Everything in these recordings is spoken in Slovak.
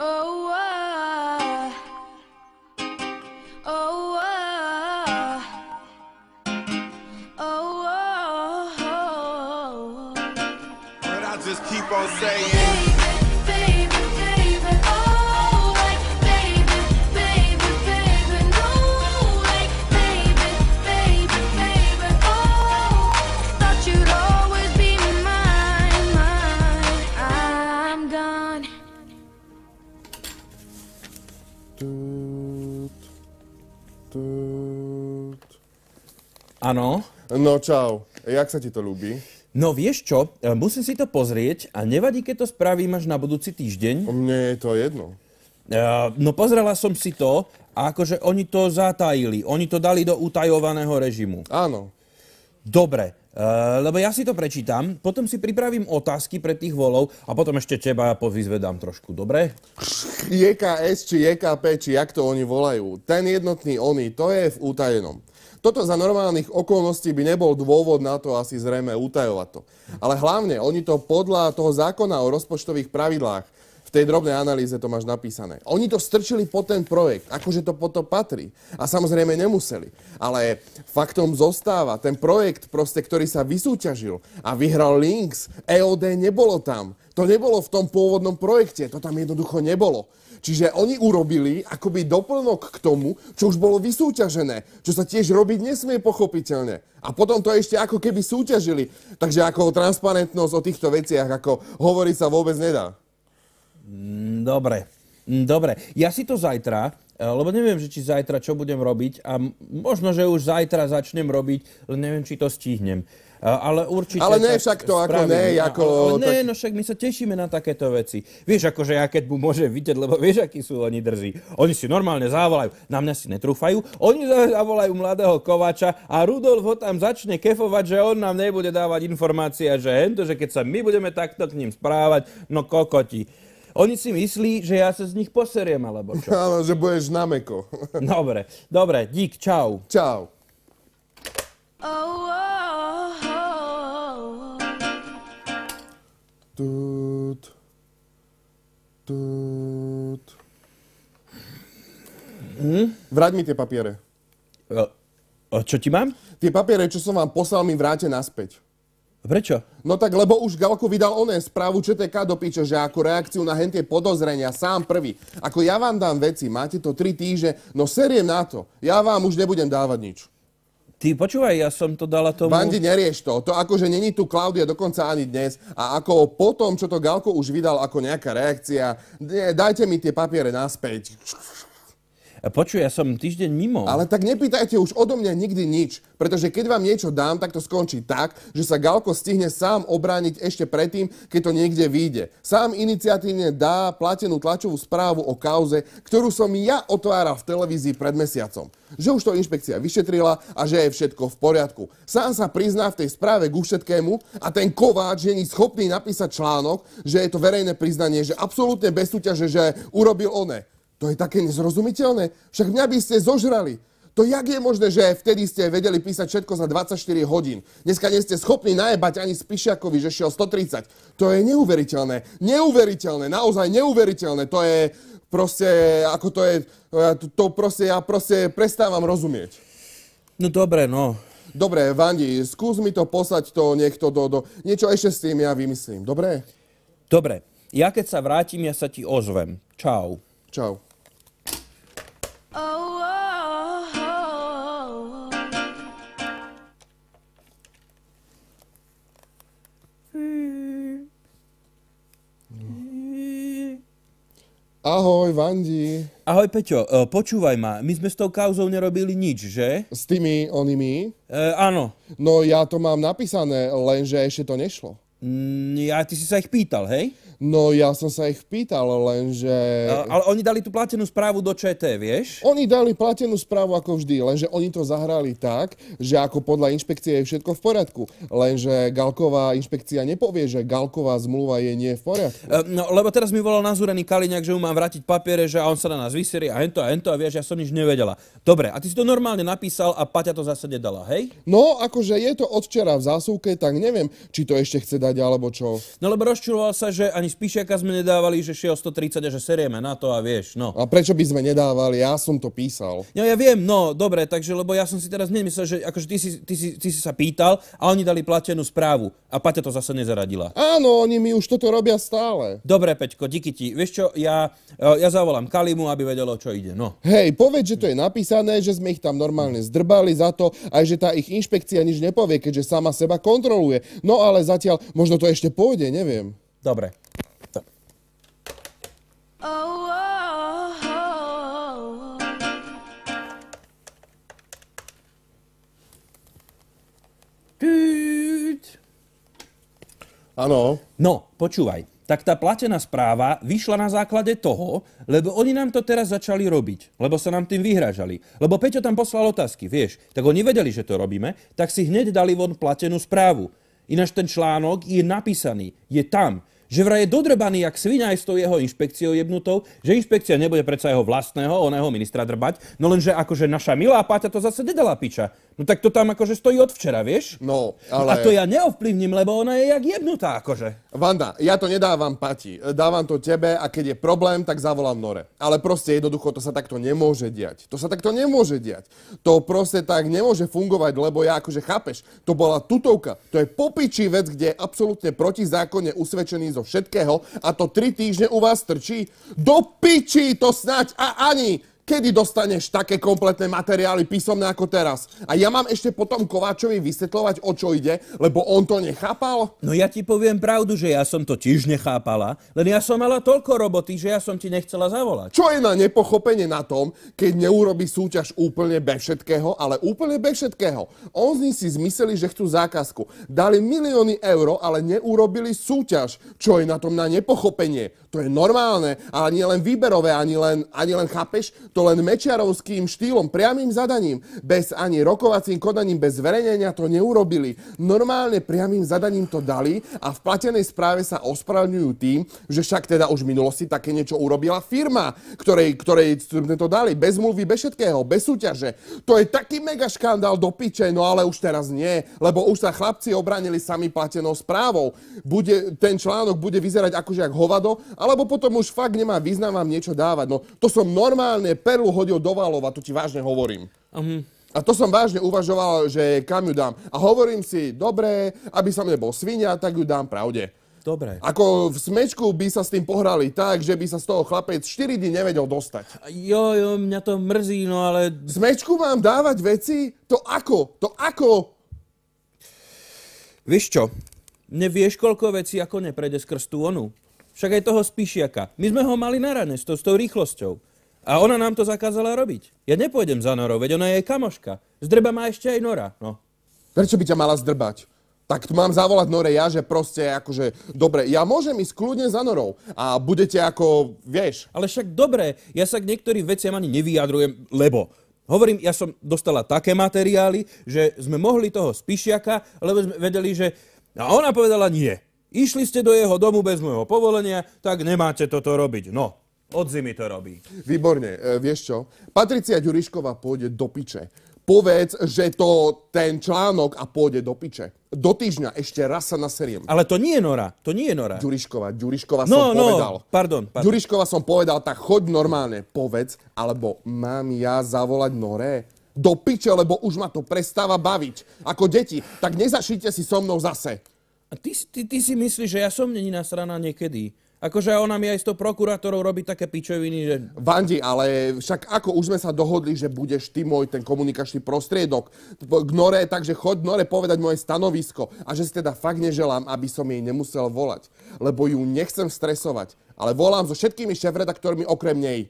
Oh, oh, oh, oh, oh. But I just keep on saying. Áno. No čau, jak sa ti to ľúbi? No vieš čo, musím si to pozrieť a nevadí, keď to spravím až na budúci týždeň? Mne je to jedno. No pozrela som si to a akože oni to zatajili, oni to dali do utajovaného režimu. Áno. Dobre, lebo ja si to prečítam, potom si pripravím otázky pre tých volov a potom ešte teba povyzvedám trošku, dobre? JKS či JKP, či jak to oni volajú, ten jednotný oni, to je v utajenom. Toto za normálnych okolností by nebol dôvod na to asi zrejme utajovať to. Ale hlavne, oni to podľa toho zákona o rozpočtových pravidlách, v tej drobnej analýze to máš napísané. Oni to strčili pod ten projekt, akože to pod to patrí. A samozrejme nemuseli. Ale faktom zostáva, ten projekt proste, ktorý sa vysúťažil a vyhral Lynx, EOD nebolo tam. To nebolo v tom pôvodnom projekte, to tam jednoducho nebolo. Čiže oni urobili akoby doplnok k tomu, čo už bolo vysúťažené, čo sa tiež robiť nesmie pochopiteľne. A potom to ešte ako keby súťažili. Takže ako transparentnosť o týchto veciach, ako hovoriť sa vôbec nedá. Dobre. Ja si to zajtra, lebo neviem, že či zajtra čo budem robiť a možno, že už zajtra začnem robiť, len neviem, či to stihnem. Ale určite... Ale ne však to ako ne, ako... Ale ne, no však my sa tešíme na takéto veci. Vieš, akože ja keď mu môžem vidieť, lebo vieš, akí sú oni drzí. Oni si normálne zavolajú, na mňa si netrúfajú, oni zavolajú mladého Kováča a Rudolf ho tam začne kefovať, že on nám nebude dávať informácie a že hento, že keď sa my budeme takto k ním správať, no kokoti. Oni si myslí, že ja sa z nich poseriem, alebo čo? Áno, že budeš na meko. Dobre, dík, čau. Čau. Tut. Vráť mi tie papiere. Čo ti mám? Tie papiere, čo som vám poslal, mi vráte naspäť. Prečo? No tak, lebo už Galko vydal správu ČTK do piče, že ako reakciu na hentie podozrenia sám prvý. Ako ja vám dám veci, máte to 3 týždne, no seriem na to. Ja vám už nebudem dávať nič. Ty počúvaj, ja som to dala tomu... Bandi, nerieš to. To akože není tu Klaudia dokonca ani dnes. A ako potom, čo to Galko už vydal ako nejaká reakcia, dajte mi tie papiere naspäť. Počuj, ja som týždeň mimo. Ale tak nepýtajte už odo mňa nikdy nič, pretože keď vám niečo dám, tak to skončí tak, že sa Galko stihne sám obrániť ešte predtým, keď to niekde vyjde. Sám iniciatívne dá platenú tlačovú správu o kauze, ktorú som ja otváral v televízii pred mesiacom. Že už to inšpekcia vyšetrila a že je všetko v poriadku. Sám sa prizná v tej správe ku všetkému a ten Kováč není schopný napísať článok, že je to verejné priznanie, že absolútne bez súťaže, že urobil oné. To je také nezrozumiteľné. Však mňa by ste zožrali. To jak je možné, že vtedy ste vedeli písať všetko za 24 hodín? Dneska nie ste schopní najebať ani Spišiakovi, že šiel 130. To je neuveriteľné. Neuveriteľné. Naozaj neuveriteľné. To je proste, ako to je, ja proste prestávam rozumieť. No dobre, no. Dobre, Vandi, skús mi to poslať to niekto niečo ešte s tým ja vymyslím. Dobre? Dobre. Ja keď sa vrátim, ja sa ti ozvem. Čau. Čau. Ahoj, Vandi. Ahoj, Peťo. Počúvaj ma, my sme s tou kauzou nerobili nič, že? S tými onými? Áno. No ja to mám napísané, lenže ešte to nešlo. Ty si sa ich pýtal, hej? No ja som sa ich pýtal, lenže... Ale oni dali tú platenú správu do ČT, vieš? Oni dali platenú správu ako vždy, lenže oni to zahrali tak, že ako podľa inšpekcie je všetko v poriadku. Lenže Galková inšpekcia nepovie, že Galková zmluva je nie v poriadku. No lebo teraz mi volal nazúrený Kaliňák, že mu mám vrátiť papiere, že on sa na nás vyserie a hento a vieš, ja som nič nevedela. Dobre, a ty si to normálne napísal a Paťa to zase nedala, hej? No, akože je to od včera v zásuvke, tak neviem, či to ešte chce dať alebo čo. No lebo rozčuloval sa, že ani Spíšiaka sme nedávali, že šiel 130 a že serieme na to a vieš, no. A prečo by sme nedávali? Ja som to písal. No ja viem, no dobre, takže lebo ja som si teraz nemyslel, že akože ty si sa pýtal a oni dali platenú správu a Paťa to zase nezaradila. Áno, oni mi už toto robia stále. Dobre, Peťko, díky ti. Vieš čo, ja zavolám Kalimu, aby vedelo, čo ide, no. Hej, povedz, že to je napísané, že sme ich tam normálne zdrbali za to, aj že tá ich inšpekcia nič nepovie, keďže sama seba kontroluje. No ale zatiaľ, možno to ešte pôjde, neviem. Dobre. Oh, oh, oh. Áno. No, počúvaj. Tak tá platená správa vyšla na základe toho, lebo oni nám to teraz začali robiť, lebo sa nám tým vyhrážali. Lebo Peťo tam poslal otázky, vieš. Tak oni vedeli, že to robíme, tak si hneď dali von platenú správu. Ináč ten článok je napísaný, je tam, že vraj je dodrbaný jak sviňa aj s tou jeho inšpekciou jebnutou, že inšpekcia nebude predsa jeho vlastného, oného ministra drbať, no lenže akože naša milá Páťa to zase nedala piča. No tak to tam akože stojí od včera, vieš? No, ale... A to ja neovplyvním, lebo ona je jak jebnutá, akože. Vanda, ja to nedávam Pati, dávam to tebe a keď je problém, tak zavolám Nore. Ale proste jednoducho to sa takto nemôže diať. To sa takto nemôže diať. To proste tak nemôže fungovať, lebo ja akože chápeš, to bola tutovka. To je popičí vec, kde je absolútne protizákonne usvedčený zo všetkého a to 3 týždne u vás trčí. Do piči to snáď a ani! Kedy dostaneš také kompletné materiály písomné ako teraz? A ja mám ešte potom Kováčovi vysvetľovať, o čo ide, lebo on to nechápal? No ja ti poviem pravdu, že ja som to tiež nechápala, len ja som mala toľko roboty, že ja som ti nechcela zavolať. Čo je na nepochopenie na tom, keď neurobi súťaž úplne bez všetkého, ale úplne bez všetkého? Oni si zmysleli, že chcú zákazku. Dali milióny eur, ale neurobili súťaž. Čo je na tom na nepochopenie? To je normálne, ale nie len výberové, ani len chápeš? To len mečiarovským štýlom, priamým zadaním, bez ani rokovacím konaním, bez zverejnenia to neurobili. Normálne priamým zadaním to dali a v platenej správe sa ospravedlňujú tým, že však teda už v minulosti také niečo urobila firma, ktorej to dali, bez mluvy, bez všetkého, bez súťaže. To je taký mega škandál do piče, no ale už teraz nie, lebo už sa chlapci obránili sami platenou správou. Ten článok bude vyzerať akože jak hovado, alebo potom už fakt nemá význam vám niečo dávať. No to som normálne perlu hodil do valova, to ti vážne hovorím. A to som vážne uvažoval, že kam ju dám. A hovorím si, dobre, aby som nebol svinia, tak ju dám pravde. Dobre. Ako v smečku by sa s tým pohrali tak, že by sa z toho chlapec 4 dní nevedel dostať. Jo, mňa to mrzí, no ale... Smečku mám dávať veci? To ako? To ako? Vieš čo? Nevieš, koľko vecí ako neprejde skrz tú onu. Však aj toho Spíšiaka. My sme ho mali na rane s tou rýchlosťou. A ona nám to zakázala robiť. Ja nepôjdem za Norou, veď ona je kamoška. Zdrba má ešte aj Nora, no. Prečo by ťa mala zdrbať? Tak mám zavolať Nore ja, že proste akože... Dobre, ja môžem ísť kľudne za Norou. A budete ako, vieš... Ale však dobre, ja sa k niektorým veciam ani nevyjadrujem, lebo... Hovorím, ja som dostala také materiály, že sme mohli toho Spíšiaka, lebo sme vedeli, že... A ona povedala nie. Išli ste do jeho domu bez môjho povolenia, tak nemáte toto robiť. No. Od zimy to robí. Výborne, vieš čo? Patricia Ďurišková pôjde do piče. Povedz, že to ten článok a pôjde do piče. Do týždňa ešte raz sa naseriem. Ale to nie je Nora, to nie je Nora. Ďurišková som povedal. Pardon. Ďurišková som povedal, tak choď normálne, povedz, alebo mám ja zavolať Nore? Do piče, lebo už ma to prestáva baviť. Ako deti, tak nezašite si so mnou zase. A ty si myslíš, že ja som není nasraná niekedy? Akože ona mi aj s tou prokurátorou robí také pičoviny, že... Vandi, ale však ako už sme sa dohodli, že budeš ty môj ten komunikačný prostriedok k Nore, takže choď Nore povedať moje stanovisko a že si teda fakt neželám, aby som jej nemusel volať, lebo ju nechcem stresovať, ale volám so všetkými šéfredaktormi okrem nej.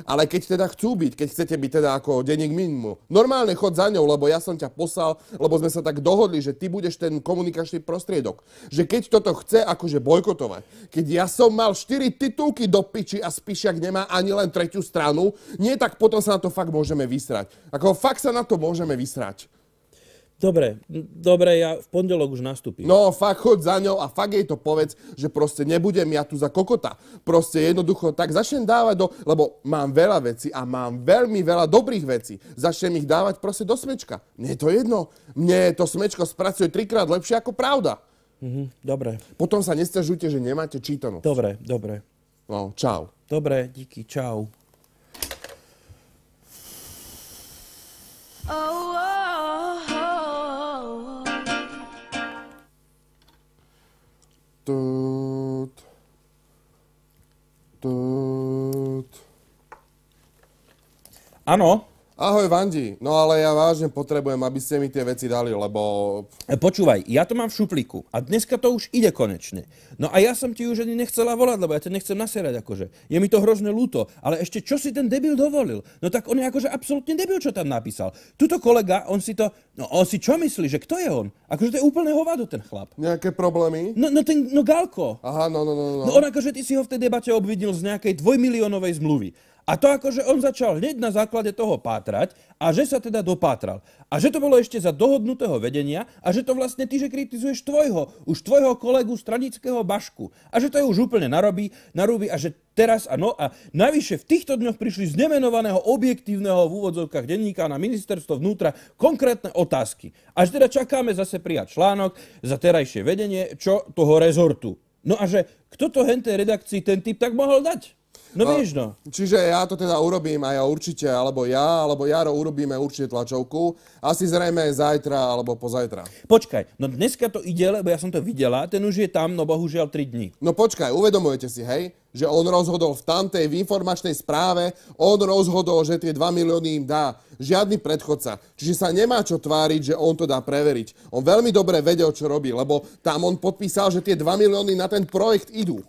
Ale keď teda chcú byť, keď chcete byť teda ako denník minimum, normálne chod za ňou, lebo ja som ťa poslal, lebo sme sa tak dohodli, že ty budeš ten komunikačný prostriedok. Že keď toto chce akože bojkotovať, keď ja som mal 4 titulky do piči a Spíšiak nemá ani len 3. stranu, nie, tak potom sa na to fakt môžeme vysrať. Ako fakt sa na to môžeme vysrať. Dobre, ja v pondelok už nastúpim. No, fakt choď za ňou a fakt jej to povedz, že proste nebudem ja tu za kokota. Proste jednoducho tak začnem dávať lebo mám veľa vecí a mám veľmi veľa dobrých vecí. Začnem ich dávať proste do smečka. Mne je to jedno. Mne to smečko spracuje 3-krát lepšie ako pravda. Dobre, Potom sa nesťažujte, že nemáte čítanosť. dobre. No, čau. Dobre, díky, čau. Oh, oh, oh. Tut. Tut. Áno, Ahoj, Vandi. No ale ja vážne potrebujem, aby ste mi tie veci dali, lebo... počúvaj, ja to mám v šuplíku a dneska to už ide konečne. No a ja som ti už ani nechcela volať, lebo ja ťa nechcem nasierať akože. Je mi to hrozne ľúto, ale ešte čo si ten debil dovolil? No tak on je akože absolútne debil, čo tam napísal. Tuto kolega, on si to... No on si čo myslí, že kto je on? Akože to je úplne hovado ten chlap. Nejaké problémy? No Galko. Aha, no. No on akože ty si ho v tej debate obvinil z nejakej 2-miliónovej zmluvy. A to akože on začal hneď na základe toho pátrať a že sa teda dopátral. A že to bolo ešte za dohodnutého vedenia a že to vlastne ty, že kritizuješ už tvojho kolegu stranického Bašku. A že to je už úplne narúbi a že teraz a navyše v týchto dňoch prišli z nemenovaného objektívneho v úvodzovkách denníka na ministerstvo vnútra konkrétne otázky. A že teda čakáme zase prijať článok za terajšie vedenie toho rezortu. No a že kto to hentej redakcii ten typ tak mohol dať? No vieš no. Čiže ja to teda urobím a ja určite, alebo Jaro urobíme určite tlačovku. Asi zrejme zajtra alebo pozajtra. Počkaj, no dneska to ide, lebo ja som to videla, ten už je tam, no bohužiaľ 3 dní. No počkaj, uvedomujete si, hej, že on rozhodol v tamtej, v informačnej správe, on rozhodol, že tie 2 milióny im dá. Žiadny predchodca. Čiže sa nemá čo tváriť, že on to dá preveriť. On veľmi dobre vedel, čo robí, lebo tam on podpísal, že tie 2 milióny na ten projekt idú.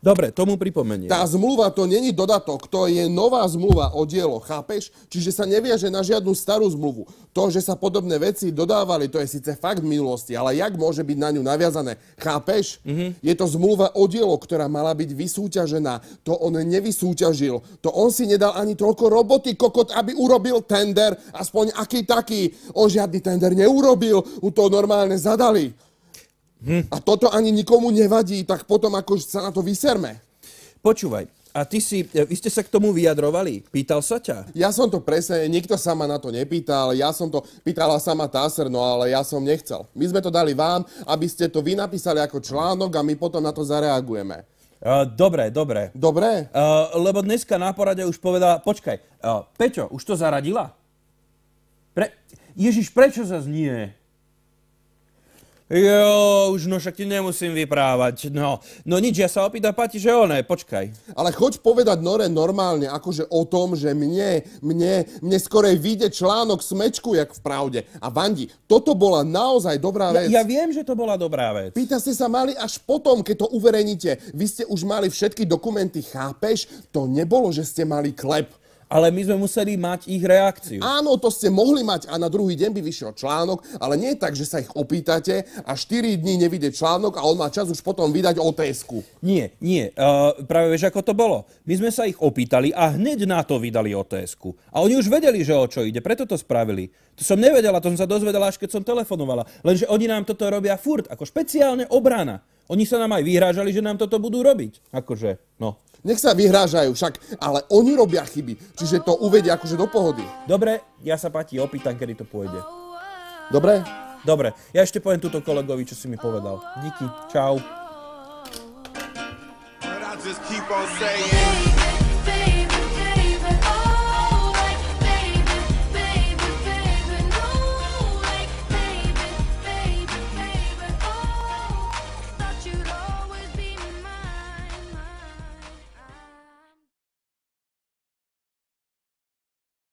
Dobre, tomu pripomeniem. Tá zmluva to není dodatok, to je nová zmluva o dielo, chápeš? Čiže sa neviaže na žiadnu starú zmluvu. To, že sa podobné veci dodávali, to je síce fakt minulosti, ale jak môže byť na ňu naviazané? Chápeš? Je to zmluva o dielo, ktorá mala byť vysúťažená. To on nevysúťažil. To on si nedal ani toľko roboty, kokot, aby urobil tender, aspoň aký taký. On žiadny tender neurobil, mu to normálne zadali. A toto ani nikomu nevadí, tak potom ako sa na to vyserme. Počúvaj, a vy ste sa k tomu vyjadrovali? Pýtal sa ťa? Ja som to presne, nikto sa ma na to nepýtal, ja som to pýtala sama Táser, no ale ja som nechcel. My sme to dali vám, aby ste to vy napísali ako článok a my potom na to zareagujeme. Dobre. Dobre? Lebo dneska na porade už povedala, počkaj, Peťo, už to zaradila? Ježiš, prečo zas nie? Jo, už no však ti nemusím vyprávať. No nič, ja sa opýtam Pati, že ne, počkaj. Ale choď povedať Nore normálne, akože o tom, že mne skorej vyjde článok Smečku, jak v Pravde. A Vandi, toto bola naozaj dobrá vec. Ja viem, že to bola dobrá vec. Pýta ste sa mali až potom, keď to uverejníte. Vy ste už mali všetky dokumenty, chápeš? To nebolo, že ste mali klep. Ale my sme museli mať ich reakciu. Áno, to ste mohli mať a na druhý deň by vyšiel článok, ale nie tak, že sa ich opýtate a 4 dní nevyjde článok a on má čas už potom vydať OTS-ku. Nie. Práve vieš, ako to bolo. My sme sa ich opýtali a hneď na to vydali OTS-ku. A oni už vedeli, že o čo ide, preto to spravili. To som nevedela, to som sa dozvedela, až keď som telefonovala. Lenže oni nám toto robia furt, ako špeciálne obrana. Oni sa nám aj vyhrážali, že nám toto budú robiť. Akože, no. Nech sa vyhrážajú však, ale oni robia chyby, čiže to uvedia akože do pohody. Dobre, ja sa Pati opýtam, kedy to pôjde. Dobre? Dobre, ja ešte poviem túto kolegovi, čo si mi povedal. Díky, čau. But I just keep on saying.